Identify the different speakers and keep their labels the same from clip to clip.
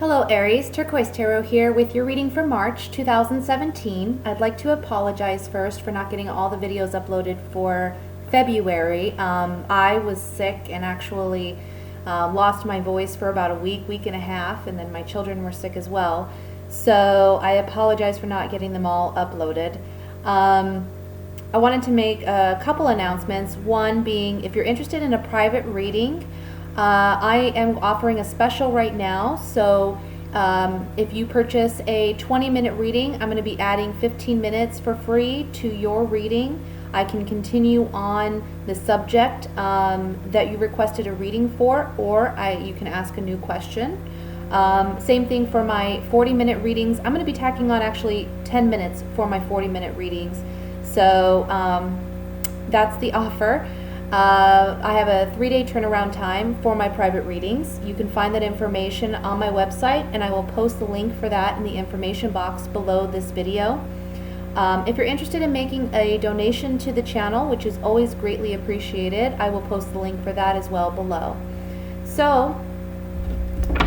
Speaker 1: Hello Aries, Turquoise Tarot here with your reading for March 2017. I'd like to apologize first for not getting all the videos uploaded for February. I was sick and actually lost my voice for about a week and a half, and then my children were sick as well. So I apologize for not getting them all uploaded. I wanted to make a couple announcements. One being, if you're interested in a private reading, I am offering a special right now. So if you purchase a 20-minute reading, I'm going to be adding 15 minutes for free to your reading. I can continue on the subject that you requested a reading for, or you can ask a new question. Same thing for my 40-minute readings. I'm going to be tacking on actually 10 minutes for my 40-minute readings. So that's the offer. I have a 3-day turnaround time for my private readings. You can find that information on my website, and I will post the link for that in the information box below this video. If you're interested in making a donation to the channel, which is always greatly appreciated, I will post the link for that as well below. So,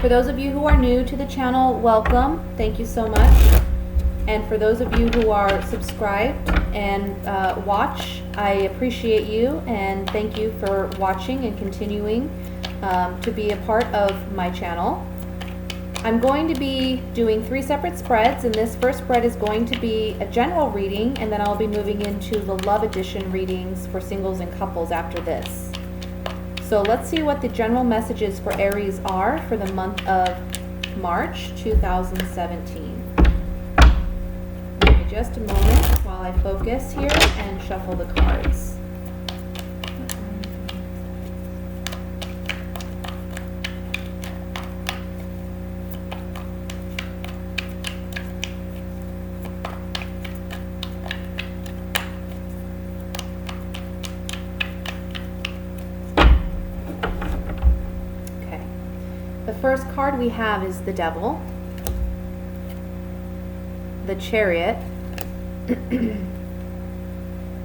Speaker 1: for those of you who are new to the channel, welcome. Thank you so much. And for those of you who are subscribed and watch, I appreciate you and thank you for watching and continuing to be a part of my channel. I'm going to be doing 3 separate spreads, and this first spread is going to be a general reading, and then I'll be moving into the Love Edition readings for singles and couples after this. So let's see what the general messages for Aries are for the month of March 2017. Just a moment while I focus here and shuffle the cards. Okay. The first card we have is the Devil, the Chariot,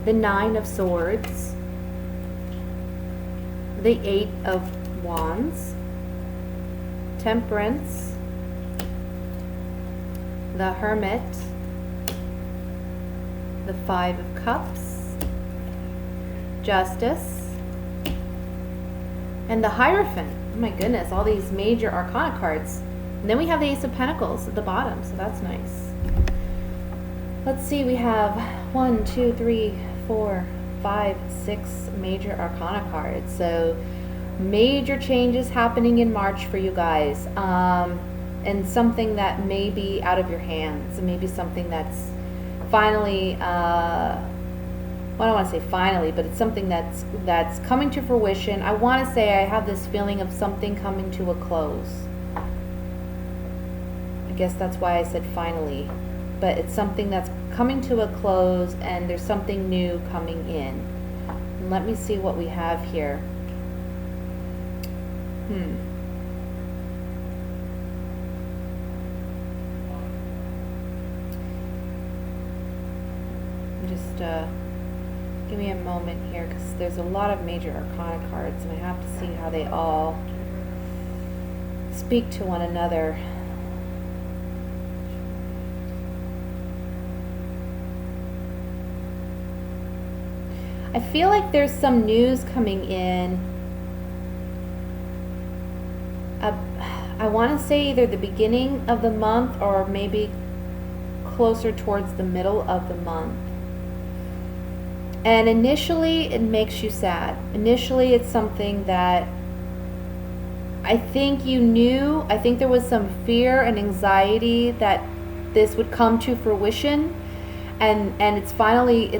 Speaker 1: the 9 of Swords, the 8 of Wands, Temperance, the Hermit, the 5 of Cups, Justice, and the Hierophant. Oh my goodness, all these major arcana cards. And then we have the Ace of Pentacles at the bottom, so that's nice. Let's see, we have 1, 2, 3, 4, 5, 6 major arcana cards. So major changes happening in March for you guys. And something that may be out of your hands. Maybe something that's finally, well, I don't want to say finally, but it's something that's coming to fruition. I want to say I have this feeling of something coming to a close. I guess that's why I said finally. But it's something that's coming to a close, and there's something new coming in. And let me see what we have here. Just give me a moment here, because there's a lot of major arcana cards, and I have to see how they all speak to one another. I feel like there's some news coming in. I want to say either the beginning of the month or maybe closer towards the middle of the month. And initially it makes you sad. Initially it's something that I think you knew. I think there was some fear and anxiety that this would come to fruition. And it's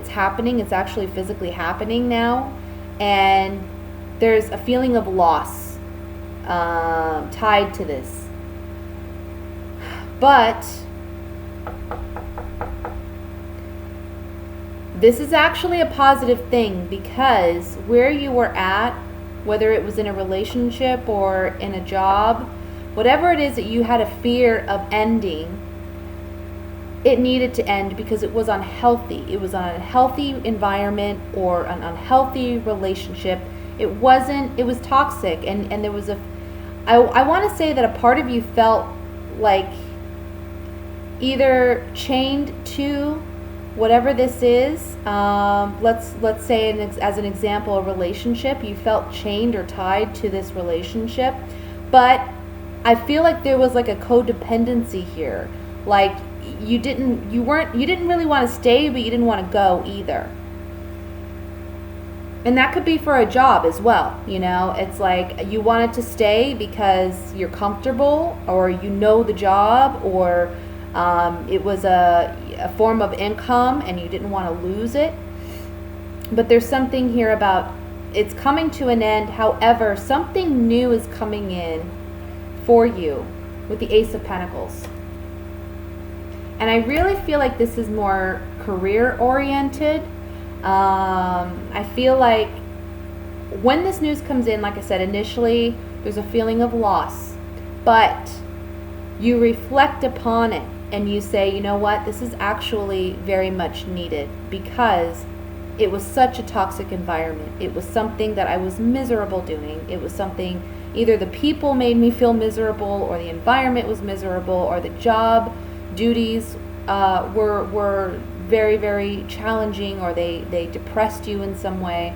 Speaker 1: happening. It's actually physically happening now. And there's a feeling of loss tied to this. But this is actually a positive thing, because where you were at, whether it was in a relationship or in a job, whatever it is that you had a fear of ending, it needed to end because it was unhealthy. It was an unhealthy environment or an unhealthy relationship. It was toxic, and there was I want to say that a part of you felt like either chained to whatever this is. Let's say as an example, a relationship. You felt chained or tied to this relationship, but I feel like there was like a codependency here. Like you didn't really want to stay, but you didn't want to go either. And that could be for a job as well. It's like you wanted to stay because you're comfortable, or you know the job, or it was a form of income and you didn't want to lose it. But there's something here about it's coming to an end. However, something new is coming in for you with the Ace of Pentacles. And I really feel like this is more career oriented. I feel like when this news comes in, like I said, initially there's a feeling of loss, but you reflect upon it and you say, you know what, this is actually very much needed, because it was such a toxic environment. It was something that I was miserable doing. It was something, either the people made me feel miserable, or the environment was miserable, or the job duties were very, very challenging, or they depressed you in some way.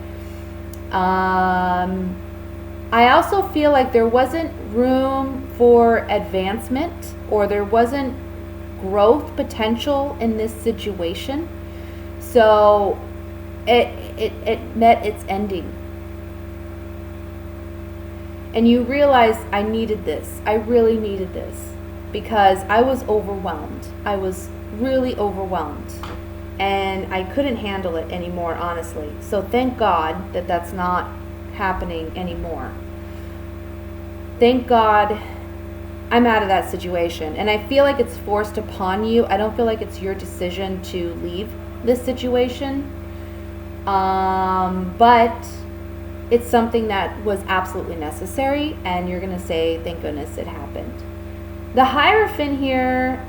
Speaker 1: I also feel like there wasn't room for advancement, or there wasn't growth potential in this situation. So it met its ending. And you realize, I needed this. I really needed this, because I was overwhelmed. I was really overwhelmed. And I couldn't handle it anymore, honestly. So thank God that that's not happening anymore. Thank God I'm out of that situation. And I feel like it's forced upon you. I don't feel like it's your decision to leave this situation. But it's something that was absolutely necessary. And you're going to say, thank goodness it happened. The Hierophant here,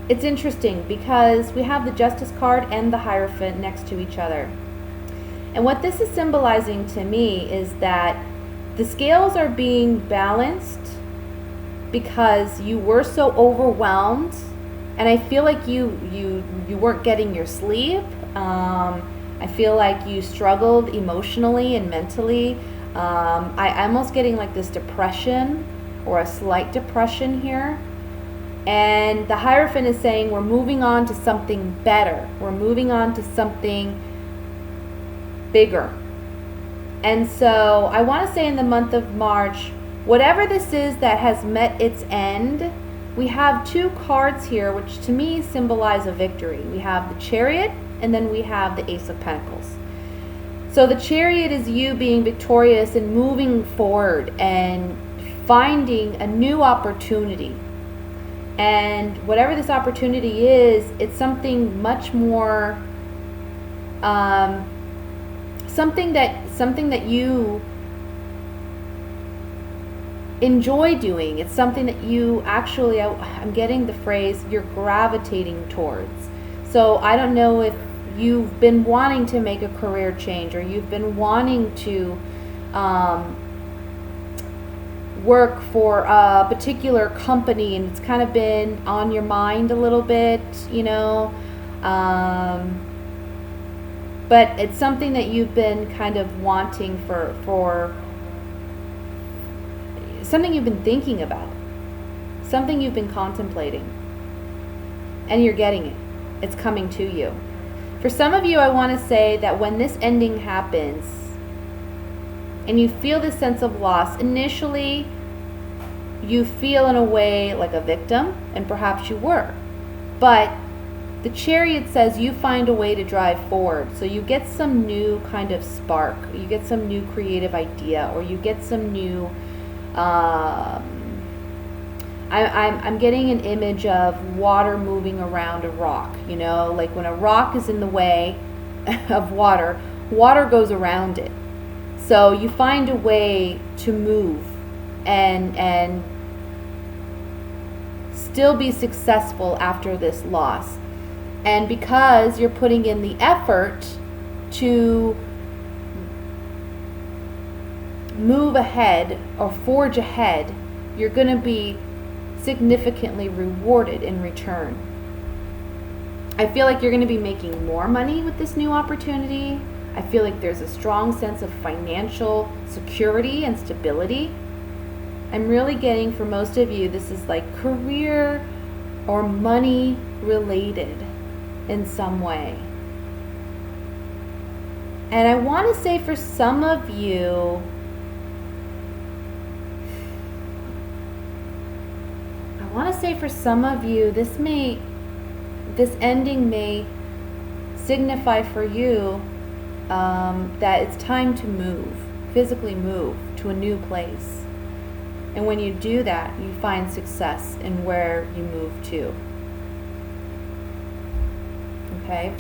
Speaker 1: it's interesting because we have the Justice card and the Hierophant next to each other. And what this is symbolizing to me is that the scales are being balanced because you were so overwhelmed, and I feel like you weren't getting your sleep. I feel like you struggled emotionally and mentally. I'm almost getting like this depression, or a slight depression here. And the Hierophant is saying we're moving on to something better. We're moving on to something bigger. And so I want to say in the month of March, whatever this is that has met its end, we have two cards here which to me symbolize a victory. We have the Chariot, and then we have the Ace of Pentacles. So the Chariot is you being victorious and moving forward and finding a new opportunity. And whatever this opportunity is, it's something much more, something that you enjoy doing. It's something that you actually, I'm getting the phrase, you're gravitating towards. So I don't know if you've been wanting to make a career change, or you've been wanting to work for a particular company, and it's kind of been on your mind a little bit, but it's something that you've been kind of wanting for something you've been thinking about, something you've been contemplating, and you're getting it. It's coming to you. For some of you, I want to say that when this ending happens and you feel this sense of loss, initially you feel in a way like a victim, and perhaps you were. But the Chariot says you find a way to drive forward. So you get some new kind of spark, you get some new creative idea, or you get some new I'm getting an image of water moving around a rock, like when a rock is in the way of water, water goes around it. So you find a way to move and still be successful after this loss. And because you're putting in the effort to move ahead or forge ahead, you're going to be significantly rewarded in return. I feel like you're going to be making more money with this new opportunity. I feel like there's a strong sense of financial security and stability. I'm really getting, for most of you, this is like career or money related in some way. And I want to say for some of you, this ending may signify for you that it's time to move, physically move to a new place. And when you do that, you find success in where you move to. Okay?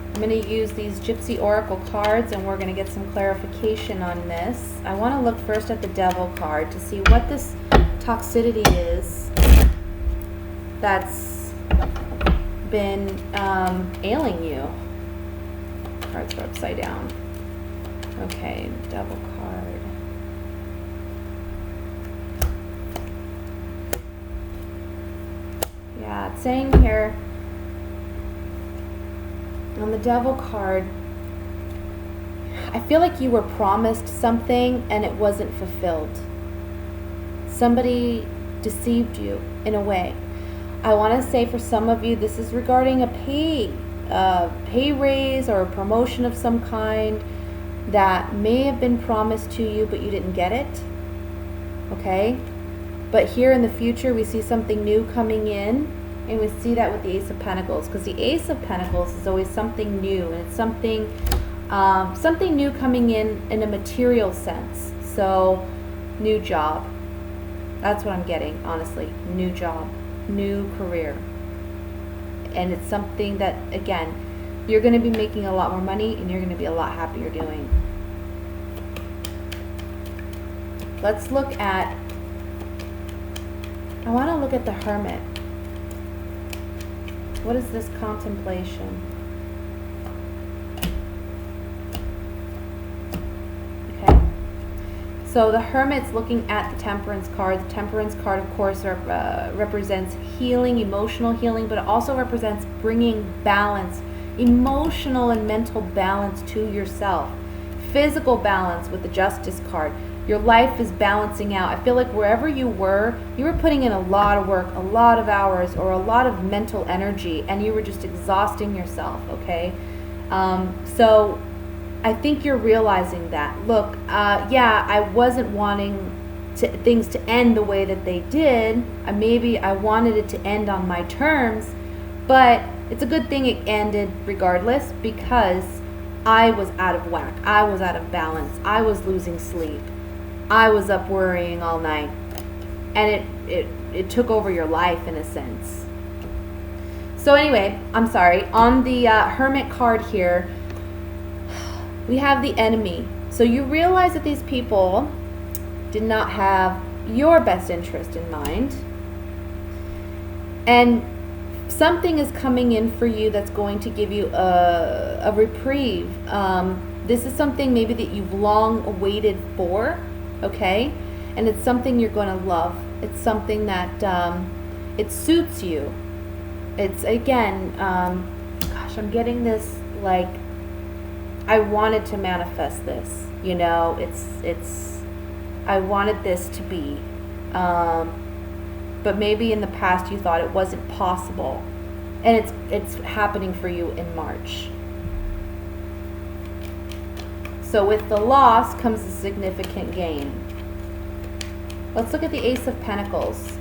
Speaker 1: I'm going to use these Gypsy Oracle cards and we're going to get some clarification on this. I want to look first at the Devil card to see what this toxicity is that's been ailing you. Cards are upside down. Okay, Devil card. Yeah, it's saying here on the Devil card, I feel like you were promised something and it wasn't fulfilled. Somebody deceived you in a way. I want to say for some of you, this is regarding a pay raise or a promotion of some kind that may have been promised to you, but you didn't get it. Okay? But here in the future, we see something new coming in, and we see that with the Ace of Pentacles, because the Ace of Pentacles is always something new, and it's something new coming in a material sense. So, new job. That's what I'm getting, honestly. New job, new career. And it's something that, again, you're going to be making a lot more money and you're going to be a lot happier doing. Let's look at, I want to look at the Hermit. What is this contemplation? Okay. So the Hermit's looking at the Temperance card. The Temperance card, of course, represents healing, emotional healing, but it also represents bringing balance, emotional and mental balance to yourself. Physical balance with the Justice card. Your life is balancing out. I feel like wherever you were putting in a lot of work, a lot of hours, or a lot of mental energy, and you were just exhausting yourself, okay? So I think you're realizing that. Look, yeah, I wasn't wanting things to end the way that they did. Maybe I wanted it to end on my terms, but it's a good thing it ended regardless, because I was out of whack. I was out of balance. I was losing sleep. I was up worrying all night, and it took over your life in a sense. So anyway, I'm sorry. On the Hermit card here, we have the Enemy. So you realize that these people did not have your best interest in mind, and something is coming in for you that's going to give you a reprieve. This is something maybe that you've long awaited for. Okay, and it's something you're going to love. It's something that it suits you. It's, again, gosh, I'm getting this, like, I wanted to manifest this, you know, it's I wanted this to be, but maybe in the past you thought it wasn't possible, and it's happening for you in March. So with the loss comes a significant gain. Let's look at the Ace of Pentacles.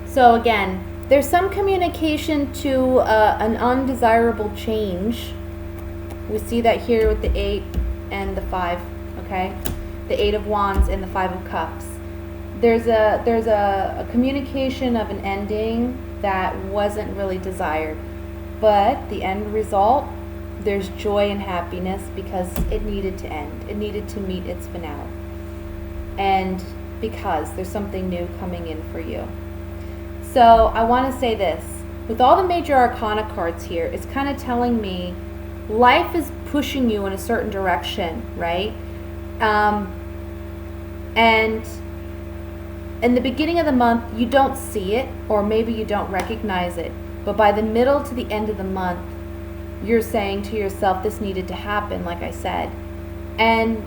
Speaker 1: So again, there's some communication to an undesirable change. We see that here with the 8 and the 5, okay? The 8 of Wands and the 5 of Cups. There's a communication of an ending that wasn't really desired, but the end result, there's joy and happiness because it needed to end. It needed to meet its finale, and because there's something new coming in for you. So I want to say this: with all the major arcana cards here, it's kind of telling me life is pushing you in a certain direction, right? And in the beginning of the month, you don't see it, or maybe you don't recognize it. But by the middle to the end of the month, you're saying to yourself, this needed to happen, like I said. And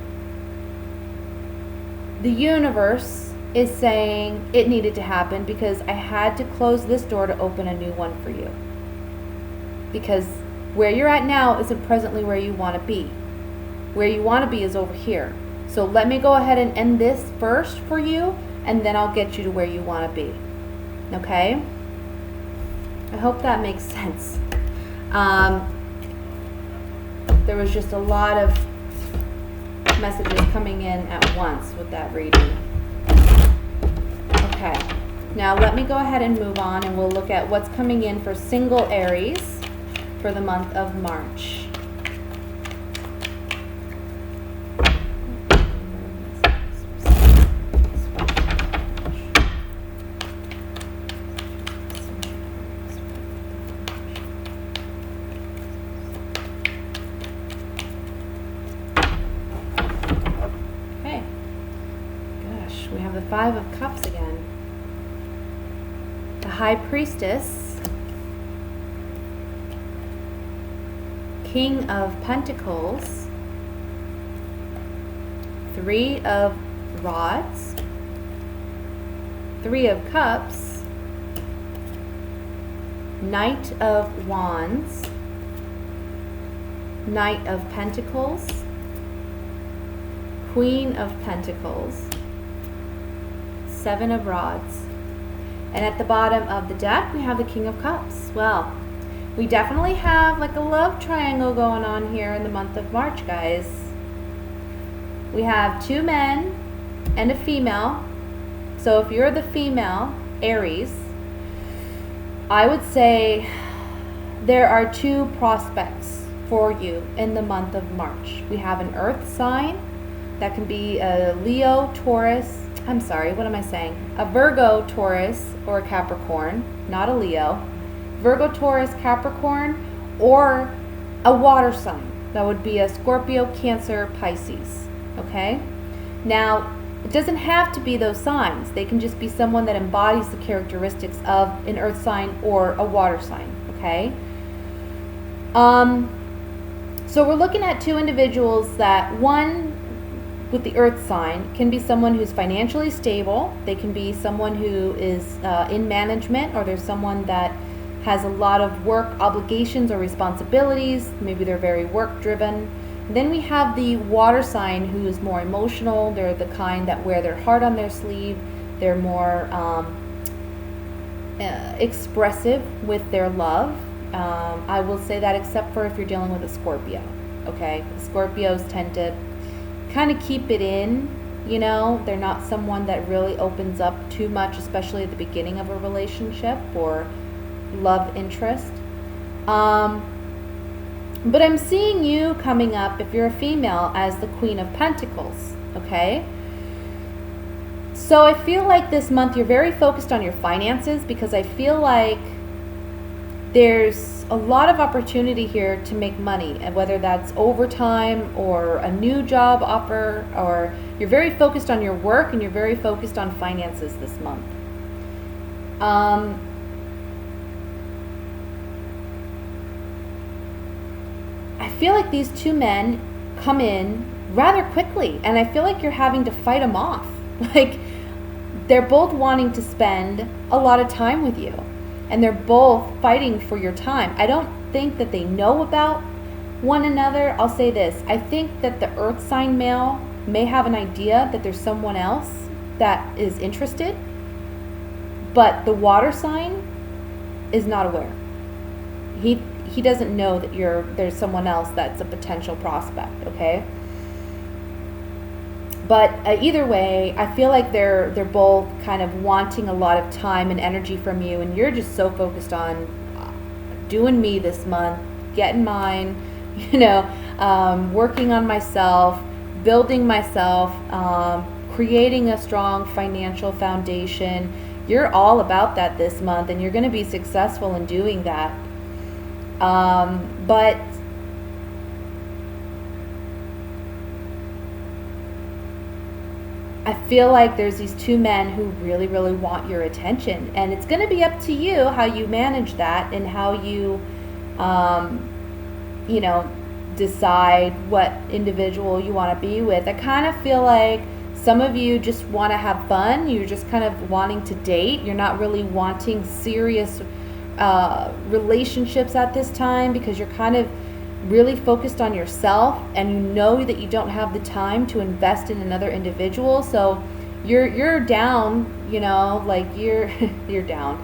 Speaker 1: the universe is saying it needed to happen because I had to close this door to open a new one for you. Because where you're at now isn't presently where you want to be. Where you want to be is over here. So let me go ahead and end this first for you, and then I'll get you to where you want to be. Okay? I hope that makes sense. There was just a lot of messages coming in at once with that reading. Okay, now let me go ahead and move on, and we'll look at what's coming in for single Aries for the month of March. We have the Five of Cups again. The High Priestess, King of Pentacles, Three of Rods, Three of Cups, Knight of Wands, Knight of Pentacles, Queen of Pentacles, Seven of Rods. And at the bottom of the deck, we have the King of Cups. Well, we definitely have like a love triangle going on here in the month of March, guys. We have two men and a female. So if you're the female, Aries, I would say there are two prospects for you in the month of March. We have an earth sign. That can be a Leo, Taurus, a Virgo, Taurus, or a Capricorn, not a Leo. Virgo, Taurus, Capricorn, or a water sign. That would be a Scorpio, Cancer, Pisces. Okay? Now, it doesn't have to be those signs. They can just be someone that embodies the characteristics of an earth sign or a water sign. Okay? So we're looking at two individuals that, one with the earth sign can be someone who's financially stable. They can be someone who is in management, or there's someone that has a lot of work obligations or responsibilities. Maybe they're very work driven. Then we have the water sign who is more emotional. They're the kind that wear their heart on their sleeve. They're more expressive with their love. I will say that except for if you're dealing with a Scorpio. Okay, Scorpios tend to kind of keep it in, you know. They're not someone that really opens up too much, especially at the beginning of a relationship or love interest. But I'm seeing you coming up, if you're a female, as the Queen of Pentacles, okay? So I feel like this month you're very focused on your finances, because I feel like there's a lot of opportunity here to make money, and whether that's overtime or a new job offer, or you're very focused on your work and you're very focused on finances this month. I feel like these two men come in rather quickly, and I feel like you're having to fight them off. Like, they're both wanting to spend a lot of time with you, and they're both fighting for your time. I don't think that they know about one another. I'll say this. I think that the earth sign male may have an idea that there's someone else that is interested, but the water sign is not aware. He doesn't know that there's someone else that's a potential prospect, okay? But either way, I feel like they're both kind of wanting a lot of time and energy from you, and you're just so focused on doing me this month, getting mine, working on myself, building myself, creating a strong financial foundation. You're all about that this month, and you're going to be successful in doing that. But I feel like there's these two men who really, really want your attention, and it's going to be up to you how you manage that and how you, you know, decide what individual you want to be with. I kind of feel like some of you just want to have fun. You're just kind of wanting to date. You're not really wanting serious relationships at this time, because you're kind of really focused on yourself, and you know that you don't have the time to invest in another individual. So you're down, you know, like you're you're down.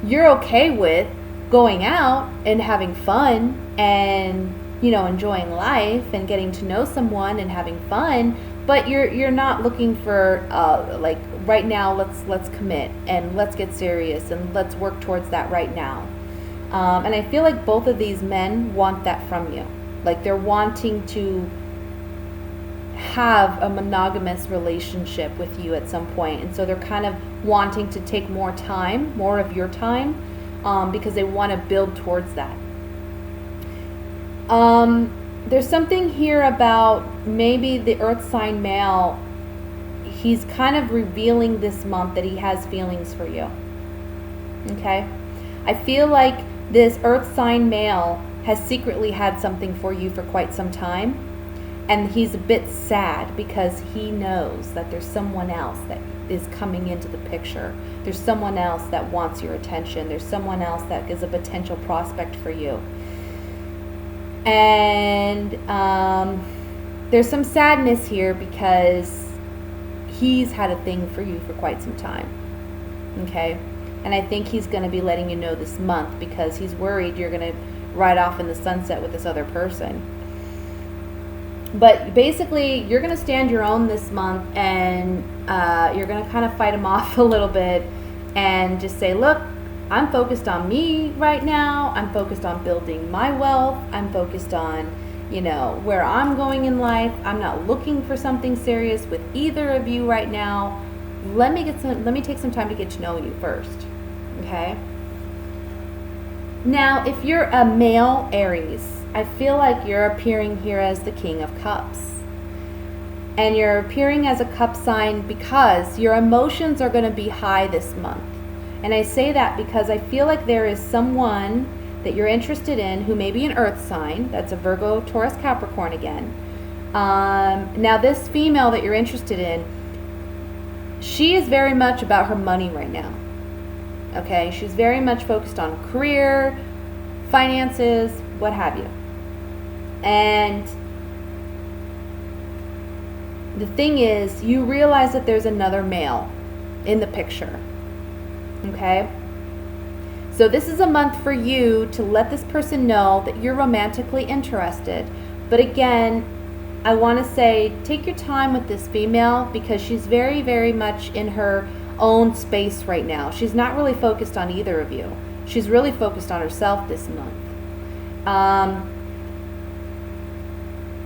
Speaker 1: You're okay with going out and having fun and, you know, enjoying life and getting to know someone and having fun, but you're not looking for like right now, let's commit and let's get serious and let's work towards that right now. And I feel like both of these men want that from you. Like they're wanting to have a monogamous relationship with you at some point. And so they're kind of wanting to take more time, more of your time, because they want to build towards that. There's something here about maybe the earth sign male. He's kind of revealing this month that he has feelings for you. Okay? I feel like this earth sign male has secretly had something for you for quite some time, and he's a bit sad because he knows that there's someone else that is coming into the picture. There's someone else that wants your attention. There's someone else that is a potential prospect for you. And there's some sadness here because he's had a thing for you for quite some time. Okay? And I think he's going to be letting you know this month because he's worried you're going to ride off in the sunset with this other person. But basically, you're going to stand your own this month, and you're going to kind of fight him off a little bit and just say, look, I'm focused on me right now. I'm focused on building my wealth. I'm focused on, you know, where I'm going in life. I'm not looking for something serious with either of you right now. Let me take some time to get to know you first. Okay? Now, if you're a male Aries, I feel like you're appearing here as the King of Cups. And you're appearing as a cup sign because your emotions are going to be high this month. And I say that because I feel like there is someone that you're interested in who may be an earth sign. That's a Virgo, Taurus, Capricorn again. Now, this female that you're interested in, she is very much about her money right now. Okay? She's very much focused on career, finances, what have you. And the thing is, you realize that there's another male in the picture. Okay? So this is a month for you to let this person know that you're romantically interested. But again, I want to say, take your time with this female because she's very, very much in her own space right now. She's not really focused on either of you. She's really focused on herself this month.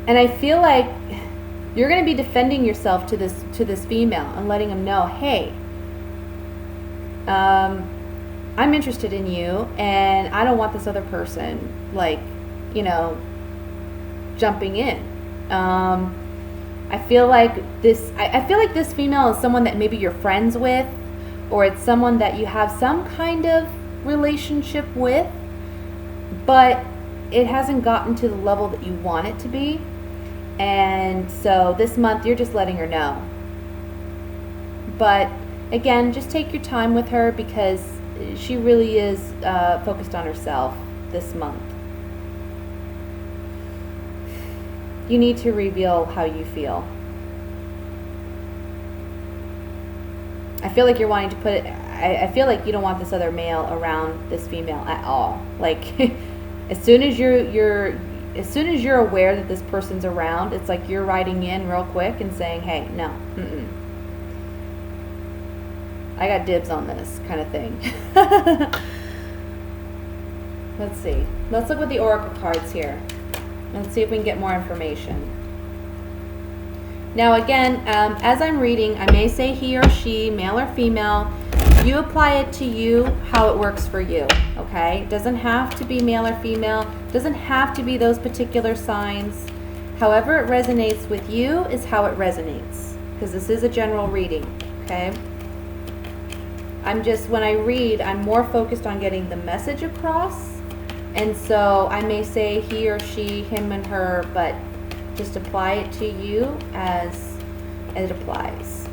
Speaker 1: And I feel like you're going to be defending yourself to this female and letting them know, hey, I'm interested in you, and I don't want this other person, like, you know, jumping in. I feel like this female is someone that maybe you're friends with, or it's someone that you have some kind of relationship with, but it hasn't gotten to the level that you want it to be. And so this month you're just letting her know. But again, just take your time with her because she really is focused on herself this month. You need to reveal how you feel. I feel like you're wanting to put it, I feel like you don't want this other male around this female at all. Like as soon as you're aware that this person's around, it's like you're writing in real quick and saying, hey, no, I got dibs on this kind of thing. Let's see. Let's look with the oracle cards here. Let's see if we can get more information. Now again, as I'm reading, I may say he or she, male or female. You apply it to you how it works for you, okay? It doesn't have to be male or female. It doesn't have to be those particular signs. However it resonates with you is how it resonates, because this is a general reading, okay? When I read, I'm more focused on getting the message across. And so I may say he or she, him and her, but just apply it to you as it applies.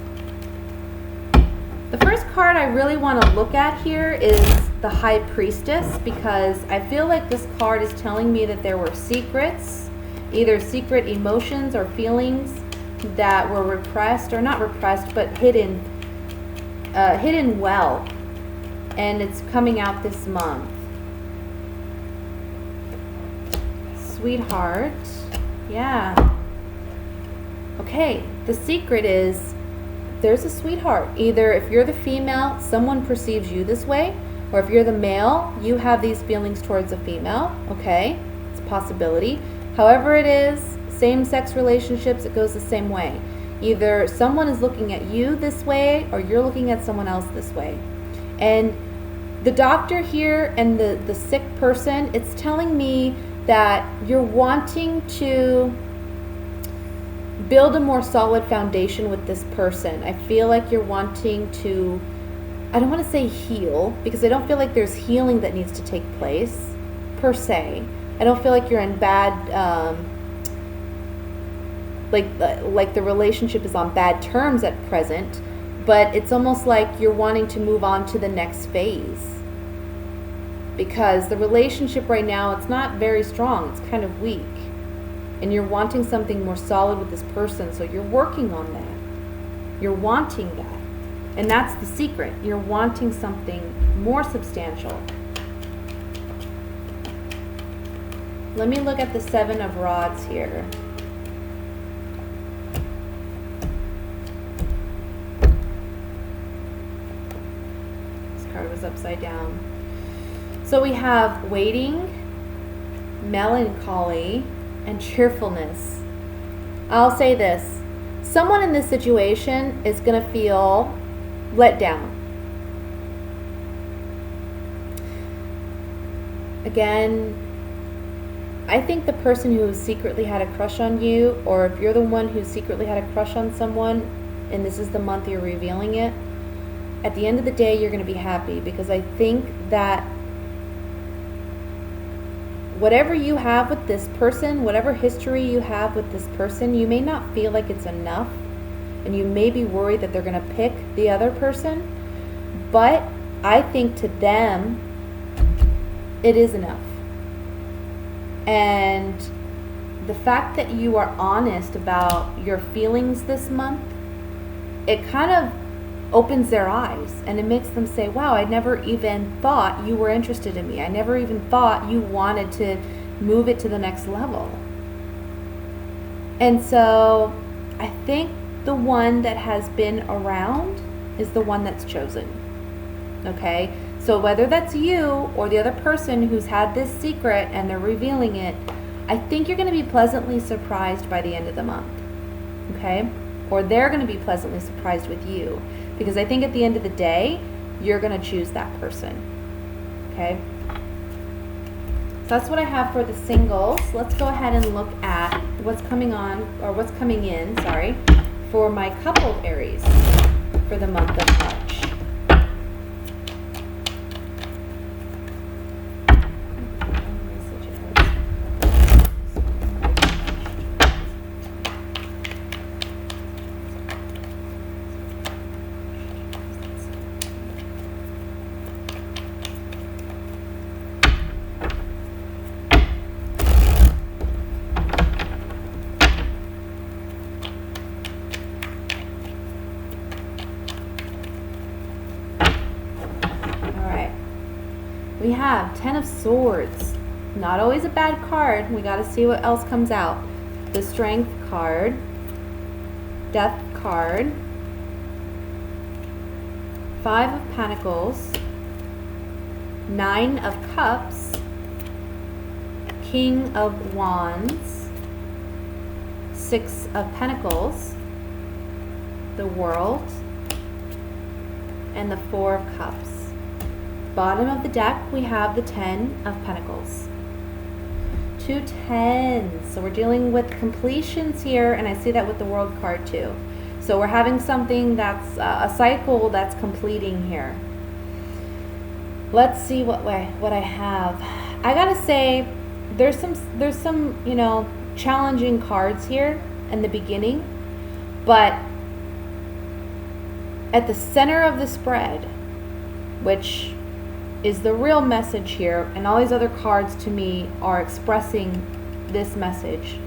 Speaker 1: The first card I really want to look at here is the High Priestess, because I feel like this card is telling me that there were secrets, either secret emotions or feelings that were repressed, or not repressed, but hidden well, and it's coming out this month. Sweetheart, yeah. Okay, the secret is there's a sweetheart. Either if you're the female, someone perceives you this way, or if you're the male, you have these feelings towards a female, okay? It's a possibility. However it is, same-sex relationships, it goes the same way. Either someone is looking at you this way, or you're looking at someone else this way. And the doctor here and the sick person, it's telling me that you're wanting to build a more solid foundation with this person. I feel like you're wanting to, I don't want to say heal, because I don't feel like there's healing that needs to take place, per se. I don't feel like you're in bad, like the relationship is on bad terms at present, but it's almost like you're wanting to move on to the next phase. Because the relationship right now, it's not very strong, it's kind of weak. And you're wanting something more solid with this person, so you're working on that. You're wanting that. And that's the secret. You're wanting something more substantial. Let me look at the Seven of Rods here. This card was upside down. So we have waiting, melancholy, and cheerfulness. I'll say this. Someone in this situation is going to feel let down. Again, I think the person who secretly had a crush on you, or if you're the one who secretly had a crush on someone, and this is the month you're revealing it, at the end of the day, you're going to be happy, because I think that whatever you have with this person, whatever history you have with this person, you may not feel like it's enough, and you may be worried that they're going to pick the other person, but I think to them, it is enough. And the fact that you are honest about your feelings this month, it kind of opens their eyes, and it makes them say, wow, I never even thought you were interested in me. I never even thought you wanted to move it to the next level. And so I think the one that has been around is the one that's chosen. Okay? So whether that's you or the other person who's had this secret and they're revealing it, I think you're going to be pleasantly surprised by the end of the month. Okay? Or they're going to be pleasantly surprised with you. Because I think at the end of the day, you're going to choose that person. Okay? So that's what I have for the singles. Let's go ahead and look at what's coming on, or what's coming in, sorry, for my coupled Aries for the month of March. We have Ten of Swords. Not always a bad card. We got to see what else comes out. The Strength card. Death card. Five of Pentacles. Nine of Cups. King of Wands. Six of Pentacles. The World. and the Four of Cups. Bottom of the deck, we have the Ten of Pentacles. 2 tens. So we're dealing with completions here, and I see that with the World card too. So we're having something that's a cycle that's completing here. Let's see what I have. I gotta say, there's some challenging cards here in the beginning, but at the center of the spread, which is the real message here, and all these other cards to me are expressing this message.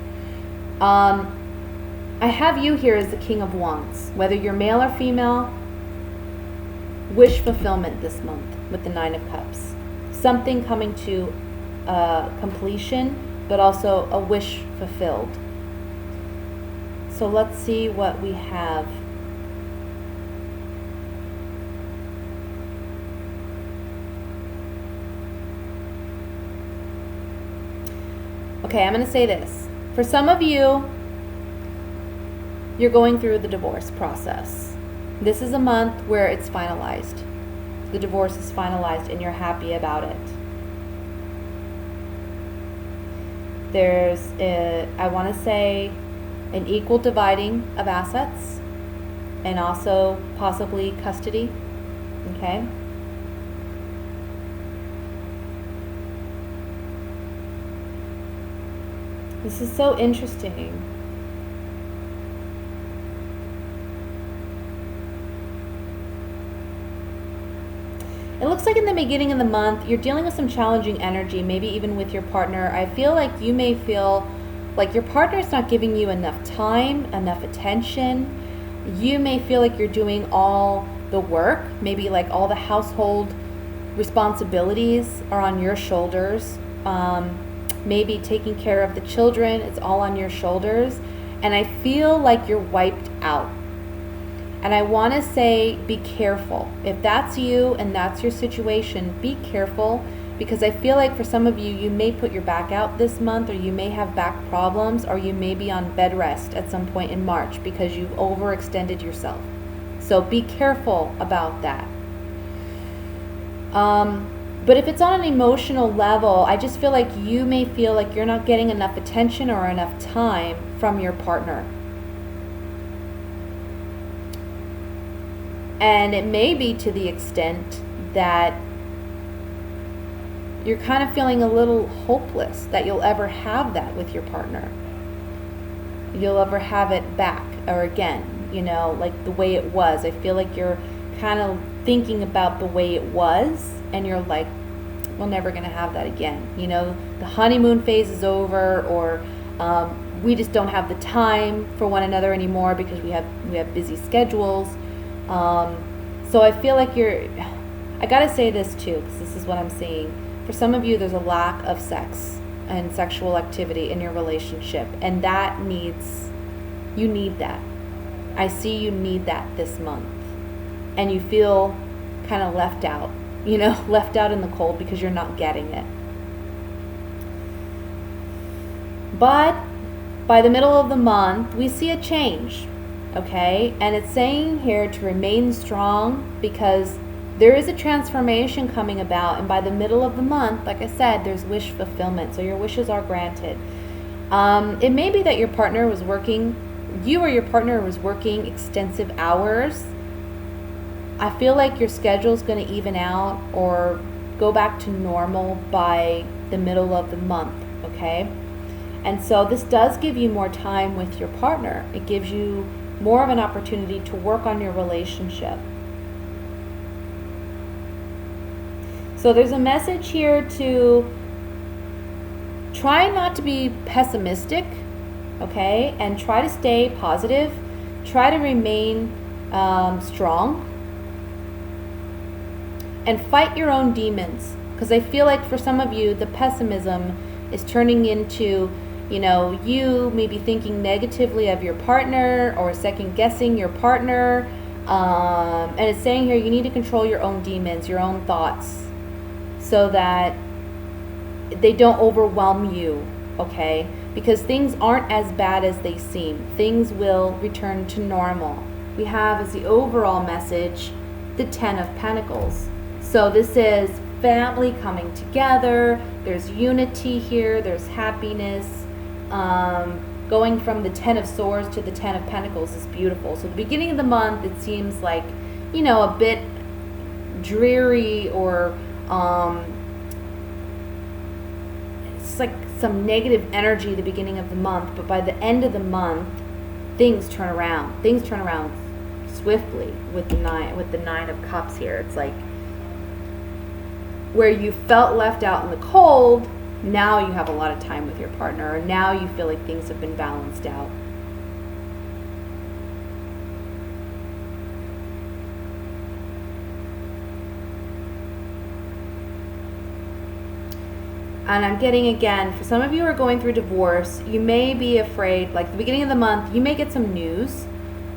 Speaker 1: I have you here as the King of Wands. Whether you're male or female, wish fulfillment this month with the Nine of Cups. Something coming to completion, but also a wish fulfilled. So let's see what we have. Okay, I'm going to say this. For some of you, you're going through the divorce process. This is a month where it's finalized. The divorce is finalized and you're happy about it. There's, I want to say, an equal dividing of assets and also possibly custody. Okay? This is so interesting. It looks like in the beginning of the month, you're dealing with some challenging energy, maybe even with your partner. I feel like you may feel like your partner is not giving you enough time, enough attention. You may feel like you're doing all the work. Maybe like all the household responsibilities are on your shoulders. Maybe taking care of the children, it's all on your shoulders. And I feel like you're wiped out. And I want to say, be careful. If that's you and that's your situation, be careful, because I feel like for some of you, you may put your back out this month, or you may have back problems, or you may be on bed rest at some point in March because you've overextended yourself. So be careful about that. But if it's on an emotional level, I just feel like you may feel like you're not getting enough attention or enough time from your partner. And it may be to the extent that you're kind of feeling a little hopeless that you'll ever have that with your partner. You'll ever have it back or again, like the way it was. I feel like you're kind of thinking about the way it was, and you're like, we're never going to have that again. The honeymoon phase is over, or we just don't have the time for one another anymore because we have busy schedules. So I feel like I gotta say this too, because this is what I'm seeing. For some of you, there's a lack of sex and sexual activity in your relationship, and you need that. I see you need that this month, and you feel kind of left out, left out in the cold because you're not getting it. But by the middle of the month, we see a change. Okay, and it's saying here to remain strong, because there is a transformation coming about, and by the middle of the month, like I said, there's wish fulfillment, so your wishes are granted. It may be that you or your partner was working extensive hours. I feel like your schedule is going to even out or go back to normal by the middle of the month, okay? And so this does give you more time with your partner. It gives you more of an opportunity to work on your relationship. So there's a message here to try not to be pessimistic, okay, and try to stay positive. Try to remain strong and fight your own demons, because I feel like for some of you, the pessimism is turning into you may be thinking negatively of your partner or second guessing your partner. And it's saying here you need to control your own demons, your own thoughts, so that they don't overwhelm you, okay? Because things aren't as bad as they seem. Things will return to normal. We have as the overall message the Ten of Pentacles. So this is family coming together. There's unity here. There's happiness. Going from the Ten of Swords to the Ten of Pentacles is beautiful. So the beginning of the month, it seems like, you know, a bit dreary, or it's like some negative energy at the beginning of the month. But by the end of the month, things turn around. Things turn around swiftly with the Nine of Cups here. It's like where you felt left out in the cold, now you have a lot of time with your partner, or now you feel like things have been balanced out. And I'm getting, again, for some of you who are going through divorce, you may be afraid, like the beginning of the month, you may get some news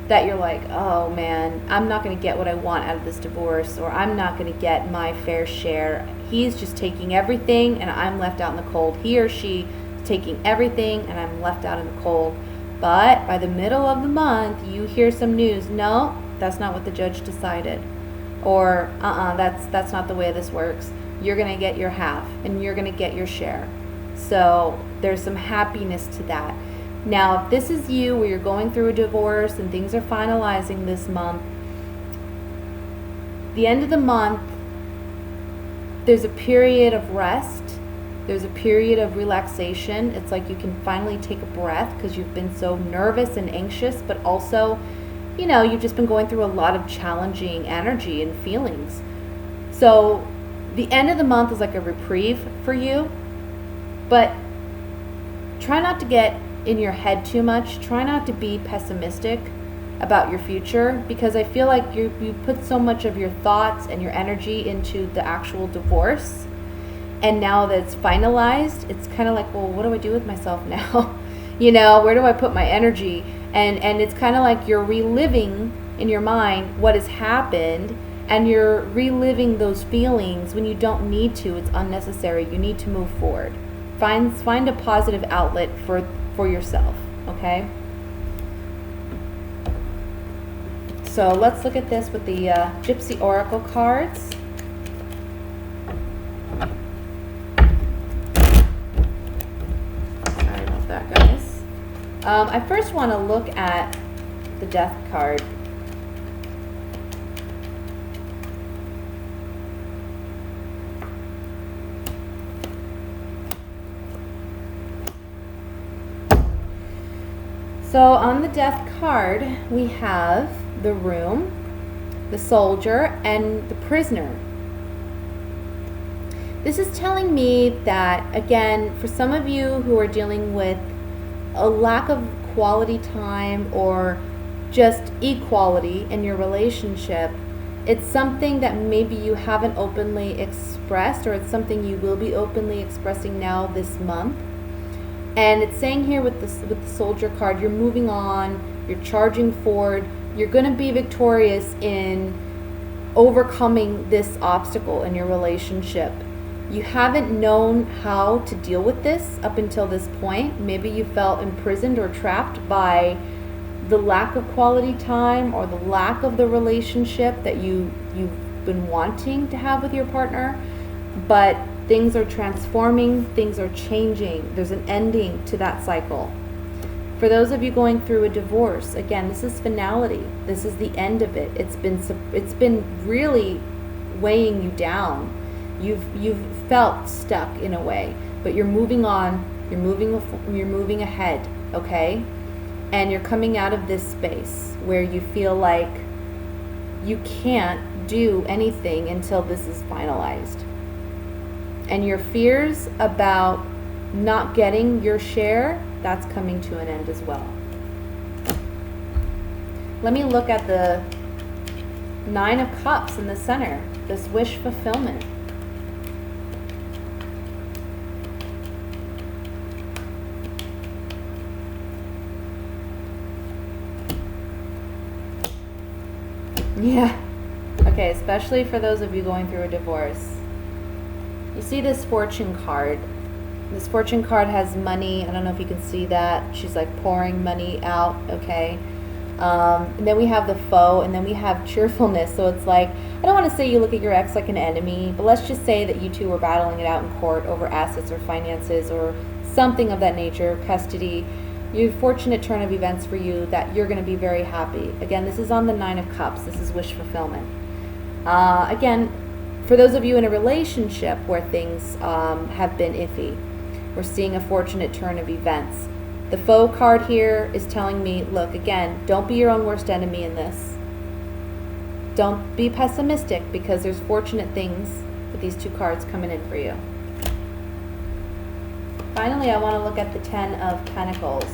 Speaker 1: that you're like, oh man, I'm not going to get what I want out of this divorce, or I'm not going to get my fair share. He's just taking everything and I'm left out in the cold. He or she is taking everything and I'm left out in the cold. But by the middle of the month, you hear some news. No, that's not what the judge decided. Or, that's not the way this works. You're going to get your half and you're going to get your share. So there's some happiness to that. Now, if this is you, where you're going through a divorce and things are finalizing this month, the end of the month, there's a period of rest. There's a period of relaxation. It's like you can finally take a breath because you've been so nervous and anxious, but also, you know, you've just been going through a lot of challenging energy and feelings. So the end of the month is like a reprieve for you, but try not to get in your head too much. Try not to be pessimistic about your future, because I feel like you put so much of your thoughts and your energy into the actual divorce, and now that it's finalized, it's kind of like, well, what do I do with myself now? You know, where do I put my energy? And it's kind of like you're reliving in your mind what has happened, and you're reliving those feelings when you don't need to. It's unnecessary. You need to move forward. Find a positive outlet for yourself, okay? So let's look at this with the Gypsy Oracle cards. Sorry about that, guys. I first want to look at the Death card. So on the Death card, we have the Room, the Soldier, and the Prisoner. This is telling me that, again, for some of you who are dealing with a lack of quality time or just equality in your relationship, it's something that maybe you haven't openly expressed, or it's something you will be openly expressing now this month. And it's saying here with the Soldier card, you're moving on, you're charging forward, you're going to be victorious in overcoming this obstacle in your relationship. You haven't known how to deal with this up until this point. Maybe you felt imprisoned or trapped by the lack of quality time or the lack of the relationship that you've been wanting to have with your partner. But things are transforming, things are changing. There's an ending to that cycle. For those of you going through a divorce, again, this is finality. This is the end of it. It's been really weighing you down. You've felt stuck in a way, but you're moving on. You're moving ahead, okay? And you're coming out of this space where you feel like you can't do anything until this is finalized. And your fears about not getting your share, that's coming to an end as well. Let me look at the Nine of Cups in the center, this wish fulfillment. Yeah. Okay, especially for those of you going through a divorce. You see this Fortune card. This Fortune card has money. I don't know if you can see that. She's like pouring money out, okay? And then we have the foe, and then we have cheerfulness. So it's like, I don't want to say you look at your ex like an enemy, but let's just say that you two were battling it out in court over assets or finances or something of that nature, custody. Your fortunate turn of events for you that you're going to be very happy. Again, this is on the Nine of Cups. This is wish fulfillment. Again, for those of you in a relationship where things have been iffy, we're seeing a fortunate turn of events. The foe card here is telling me, look, again, don't be your own worst enemy in this. Don't be pessimistic, because there's fortunate things with these two cards coming in for you. Finally, I want to look at the Ten of Pentacles.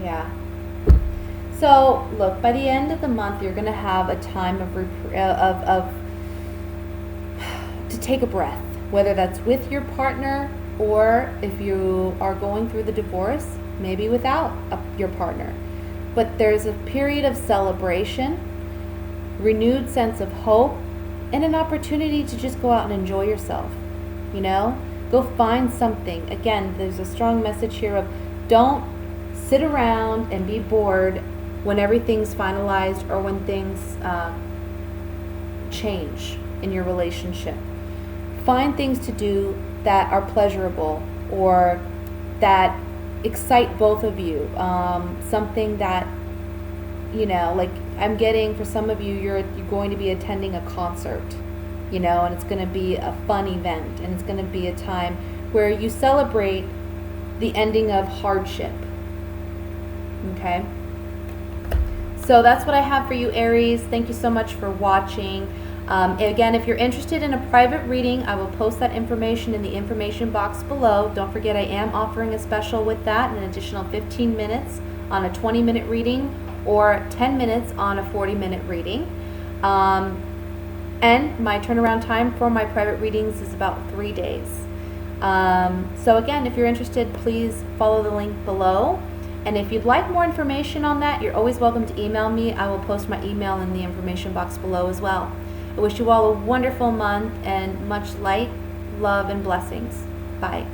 Speaker 1: Yeah. So, look, by the end of the month, you're going to have a time to take a breath, whether that's with your partner or if you are going through the divorce, maybe without your partner. But there's a period of celebration, renewed sense of hope, and an opportunity to just go out and enjoy yourself. You know, go find something. Again, there's a strong message here of don't sit around and be bored when everything's finalized or when things change in your relationship. Find things to do that are pleasurable or that excite both of you. Something that, you know, like I'm getting for some of you, you're going to be attending a concert, you know, and it's going to be a fun event, and it's going to be a time where you celebrate the ending of hardship. Okay? So that's what I have for you, Aries. Thank you so much for watching. Again, if you're interested in a private reading, I will post that information in the information box below. Don't forget, I am offering a special with that, an additional 15 minutes on a 20-minute reading or 10 minutes on a 40-minute reading. And my turnaround time for my private readings is about 3 days. So again, if you're interested, please follow the link below. And if you'd like more information on that, you're always welcome to email me. I will post my email in the information box below as well. I wish you all a wonderful month and much light, love, and blessings. Bye.